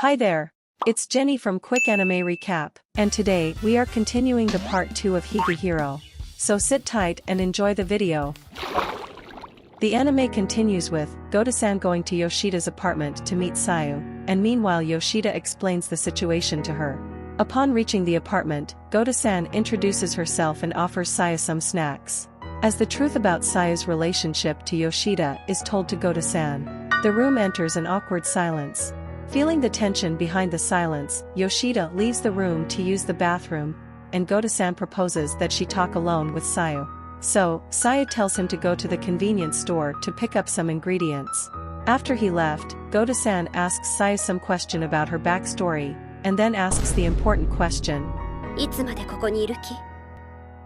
Hi there! It's Jenny from Quick Anime Recap, and today we are continuing the part 2 of Higehiro. So sit tight and enjoy the video. The anime continues with Goto-san going to Yoshida's apartment to meet Sayu, and meanwhile Yoshida explains the situation to her. Upon reaching the apartment, Goto-san introduces herself and offers Sayu some snacks. As the truth about Sayu's relationship to Yoshida is told to Goto-san, the room enters an awkward silence. Feeling the tension behind the silence, Yoshida leaves the room to use the bathroom, and Goto-san proposes that she talk alone with Sayu. So, Sayu tells him to go to the convenience store to pick up some ingredients. After he left, Goto-san asks Sayu some question about her backstory, and then asks the important question.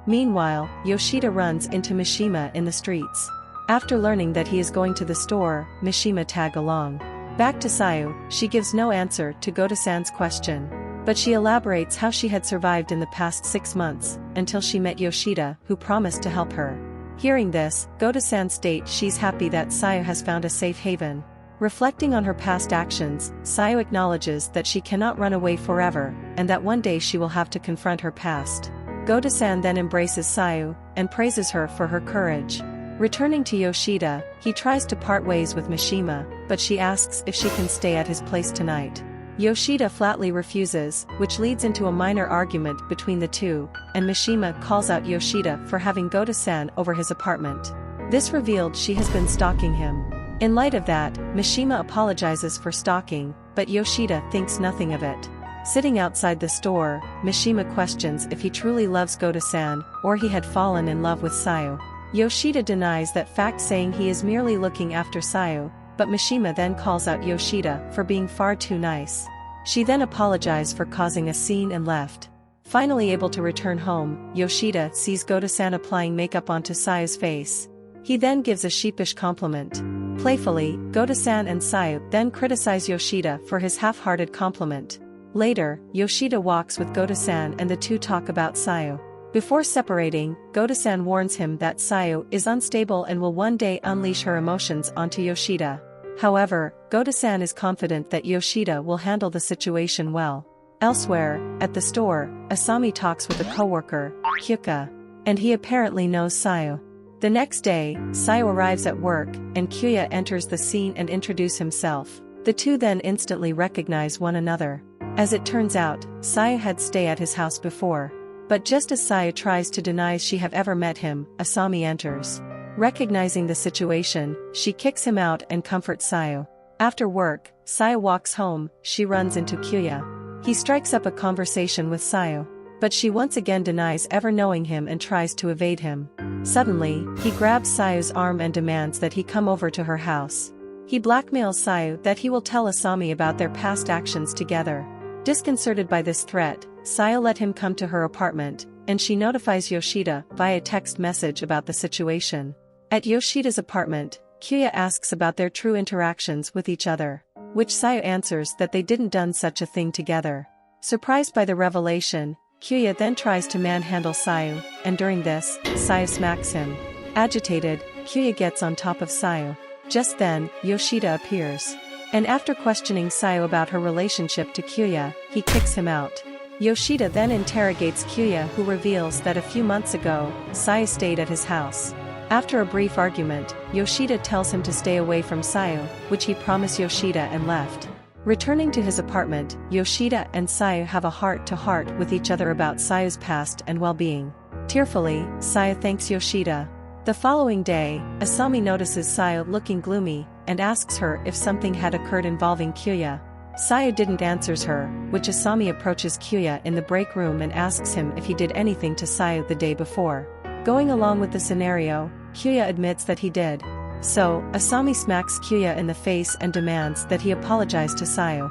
Meanwhile, Yoshida runs into Mishima in the streets. After learning that he is going to the store, Mishima tag along. Back to Sayu, she gives no answer to Goto-san's question. But she elaborates how she had survived in the past 6 months, until she met Yoshida, who promised to help her. Hearing this, Goto-san states she's happy that Sayu has found a safe haven. Reflecting on her past actions, Sayu acknowledges that she cannot run away forever, and that one day she will have to confront her past. Goto-san then embraces Sayu, and praises her for her courage. Returning to Yoshida, he tries to part ways with Mishima, but she asks if she can stay at his place tonight. Yoshida flatly refuses, which leads into a minor argument between the two, and Mishima calls out Yoshida for having Goto-san over his apartment. This revealed she has been stalking him. In light of that, Mishima apologizes for stalking, but Yoshida thinks nothing of it. Sitting outside the store, Mishima questions if he truly loves Goto-san, or he had fallen in love with Sayu. Yoshida denies that fact, saying he is merely looking after Sayu, but Mishima then calls out Yoshida for being far too nice. She then apologized for causing a scene and left. Finally able to return home, Yoshida sees Goto-san applying makeup onto Sayu's face. He then gives a sheepish compliment. Playfully, Goto-san and Sayu then criticize Yoshida for his half-hearted compliment. Later, Yoshida walks with Goto-san and the two talk about Sayu. Before separating, Goto-san warns him that Sayu is unstable and will one day unleash her emotions onto Yoshida. However, Goto-san is confident that Yoshida will handle the situation well. Elsewhere, at the store, Asami talks with a coworker, Kyuka, and he apparently knows Sayu. The next day, Sayu arrives at work, and Kyuya enters the scene and introduces himself. The two then instantly recognize one another. As it turns out, Sayu had stayed at his house before. But just as Sayu tries to deny she have ever met him, Asami enters. Recognizing the situation, she kicks him out and comforts Sayu. After work, Sayu walks home, she runs into Kyuya. He strikes up a conversation with Sayu. But she once again denies ever knowing him and tries to evade him. Suddenly, he grabs Sayu's arm and demands that he come over to her house. He blackmails Sayu that he will tell Asami about their past actions together. Disconcerted by this threat, Sayu let him come to her apartment, and she notifies Yoshida via text message about the situation. At Yoshida's apartment, Kyuya asks about their true interactions with each other, which Sayu answers that they didn't done such a thing together. Surprised by the revelation, Kyuya then tries to manhandle Sayu, and during this, Sayu smacks him. Agitated, Kyuya gets on top of Sayu. Just then, Yoshida appears. And after questioning Sayu about her relationship to Kyuya, he kicks him out. Yoshida then interrogates Kyuya, who reveals that a few months ago, Sayu stayed at his house. After a brief argument, Yoshida tells him to stay away from Sayu, which he promised Yoshida and left. Returning to his apartment, Yoshida and Sayu have a heart-to-heart with each other about Sayu's past and well-being. Tearfully, Sayu thanks Yoshida. The following day, Asami notices Sayu looking gloomy, and asks her if something had occurred involving Kyuya. Sayu didn't answer her, which Asami approaches Kyuya in the break room and asks him if he did anything to Sayu the day before. Going along with the scenario, Kyuya admits that he did. So, Asami smacks Kyuya in the face and demands that he apologize to Sayu.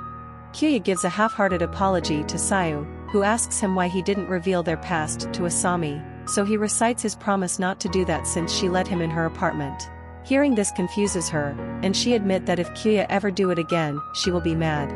Kyuya gives a half-hearted apology to Sayu, who asks him why he didn't reveal their past to Asami, so he recites his promise not to do that since she let him in her apartment. Hearing this confuses her, and she admits that if Kyuya ever do it again, she will be mad.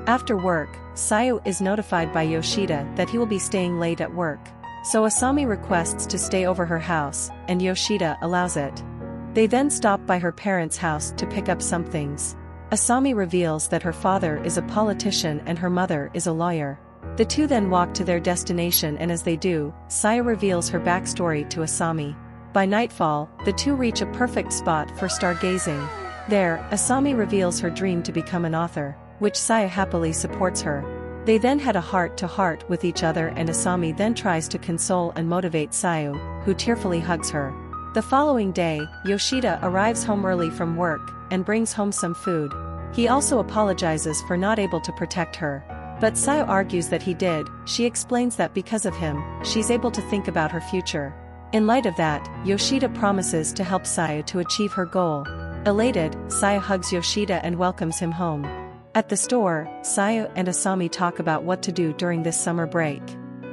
After work, Sayu is notified by Yoshida that he will be staying late at work. So Asami requests to stay over her house, and Yoshida allows it. They then stop by her parents' house to pick up some things. Asami reveals that her father is a politician and her mother is a lawyer. The two then walk to their destination, and as they do, Saya reveals her backstory to Asami. By nightfall, the two reach a perfect spot for stargazing. There, Asami reveals her dream to become an author, which Saya happily supports her. They then had a heart-to-heart with each other, and Asami then tries to console and motivate Sayu, who tearfully hugs her. The following day, Yoshida arrives home early from work and brings home some food. He also apologizes for not able to protect her. But Sayu argues that he did. She explains that because of him, she's able to think about her future. In light of that, Yoshida promises to help Sayu to achieve her goal. Elated, Sayu hugs Yoshida and welcomes him home. At the store, Sayu and Asami talk about what to do during this summer break.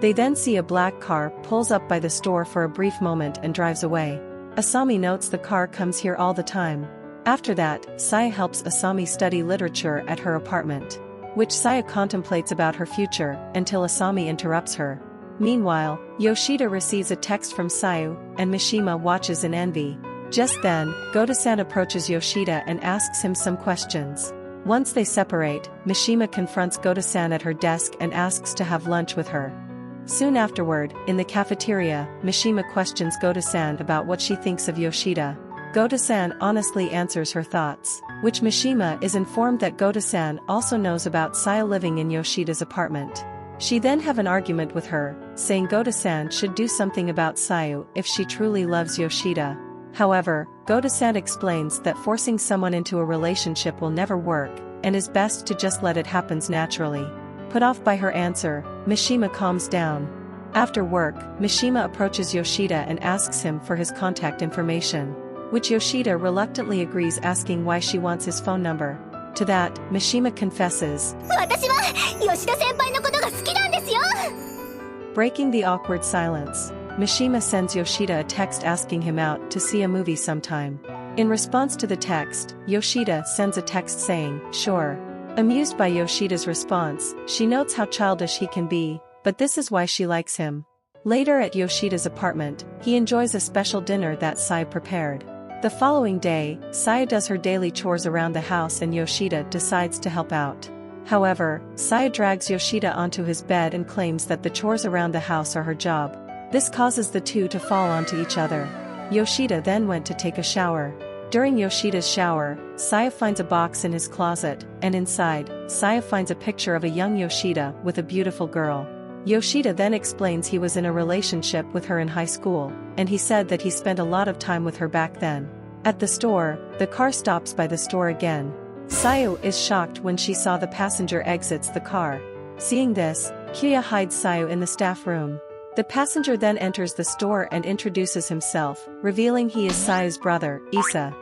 They then see a black car pulls up by the store for a brief moment and drives away. Asami notes the car comes here all the time. After that, Sayu helps Asami study literature at her apartment, which Sayu contemplates about her future until Asami interrupts her. Meanwhile, Yoshida receives a text from Sayu, and Mishima watches in envy. Just then, Goto-san approaches Yoshida and asks him some questions. Once they separate, Mishima confronts Goto-san at her desk and asks to have lunch with her. Soon afterward, in the cafeteria, Mishima questions Goto-san about what she thinks of Yoshida. Goto-san honestly answers her thoughts, which Mishima is informed that Goto-san also knows about Sayu living in Yoshida's apartment. She then have an argument with her, saying Goto-san should do something about Sayu if she truly loves Yoshida. However, Goto-san explains that forcing someone into a relationship will never work, and is best to just let it happen naturally. Put off by her answer, Mishima calms down. After work, Mishima approaches Yoshida and asks him for his contact information, which Yoshida reluctantly agrees, asking why she wants his phone number. To that, Mishima confesses, breaking the awkward silence. Mishima sends Yoshida a text asking him out to see a movie sometime. In response to the text, Yoshida sends a text saying, sure. Amused by Yoshida's response, she notes how childish he can be, but this is why she likes him. Later at Yoshida's apartment, he enjoys a special dinner that Sayu prepared. The following day, Sayu does her daily chores around the house and Yoshida decides to help out. However, Sayu drags Yoshida onto his bed and claims that the chores around the house are her job. This causes the two to fall onto each other. Yoshida then went to take a shower. During Yoshida's shower, Sayu finds a box in his closet, and inside, Sayu finds a picture of a young Yoshida with a beautiful girl. Yoshida then explains he was in a relationship with her in high school, and he said that he spent a lot of time with her back then. At the store, the car stops by the store again. Sayu is shocked when she saw the passenger exits the car. Seeing this, Kyuya hides Sayu in the staff room. The passenger then enters the store and introduces himself, revealing he is Sayu's brother, Issa.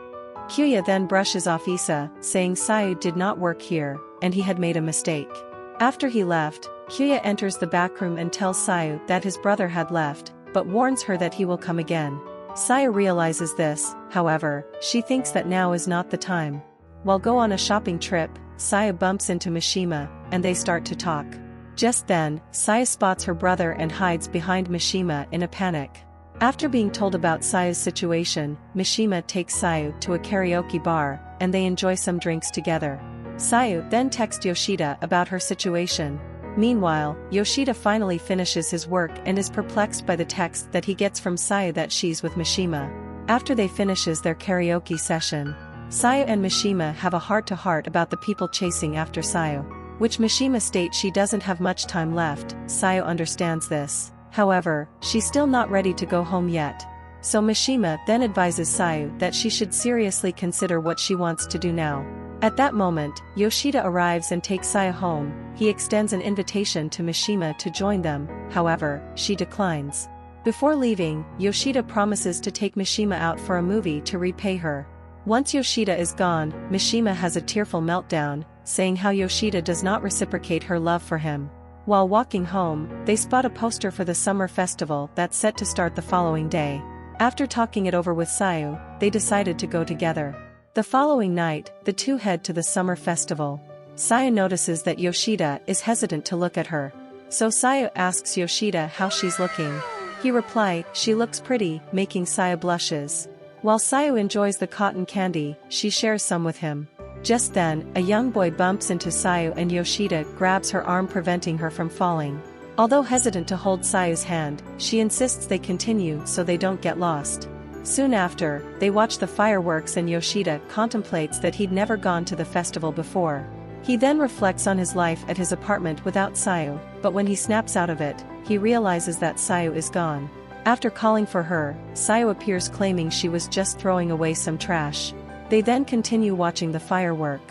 Kyuya then brushes off Issa, saying Sayu did not work here, and he had made a mistake. After he left, Kyuya enters the back room and tells Sayu that his brother had left, but warns her that he will come again. Sayu realizes this, however, she thinks that now is not the time. While go on a shopping trip, Sayu bumps into Mishima, and they start to talk. Just then, Sayu spots her brother and hides behind Mishima in a panic. After being told about Sayu's situation, Mishima takes Sayu to a karaoke bar, and they enjoy some drinks together. Sayu then texts Yoshida about her situation. Meanwhile, Yoshida finally finishes his work and is perplexed by the text that he gets from Sayu that she's with Mishima. After they finishes their karaoke session, Sayu and Mishima have a heart-to-heart about the people chasing after Sayu, which Mishima states she doesn't have much time left. Sayu understands this. However, she's still not ready to go home yet. So Mishima then advises Sayu that she should seriously consider what she wants to do now. At that moment, Yoshida arrives and takes Sayu home. He extends an invitation to Mishima to join them, however, she declines. Before leaving, Yoshida promises to take Mishima out for a movie to repay her. Once Yoshida is gone, Mishima has a tearful meltdown, saying how Yoshida does not reciprocate her love for him. While walking home, they spot a poster for the summer festival that's set to start the following day. After talking it over with Sayu, they decided to go together. The following night, the two head to the summer festival. Sayu notices that Yoshida is hesitant to look at her. So Sayu asks Yoshida how she's looking. He replies, she looks pretty, making Sayu blushes. While Sayu enjoys the cotton candy, she shares some with him. Just then, a young boy bumps into Sayu and Yoshida grabs her arm, preventing her from falling. Although hesitant to hold Sayu's hand, she insists they continue so they don't get lost. Soon after, they watch the fireworks and Yoshida contemplates that he'd never gone to the festival before. He then reflects on his life at his apartment without Sayu, but when he snaps out of it, he realizes that Sayu is gone. After calling for her, Sayu appears claiming she was just throwing away some trash. They then continue watching the firework.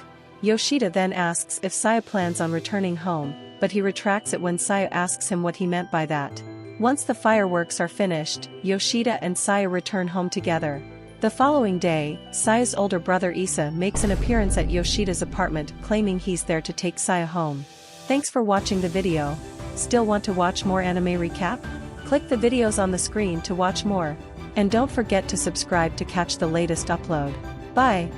Yoshida then asks if Sayu plans on returning home, but he retracts it when Sayu asks him what he meant by that. Once the fireworks are finished, Yoshida and Sayu return home together. The following day, Sayu's older brother Issa makes an appearance at Yoshida's apartment, claiming he's there to take Sayu home. Thanks for watching the video. Still want to watch more anime recap? Click the videos on the screen to watch more. And don't forget to subscribe to catch the latest upload. Bye!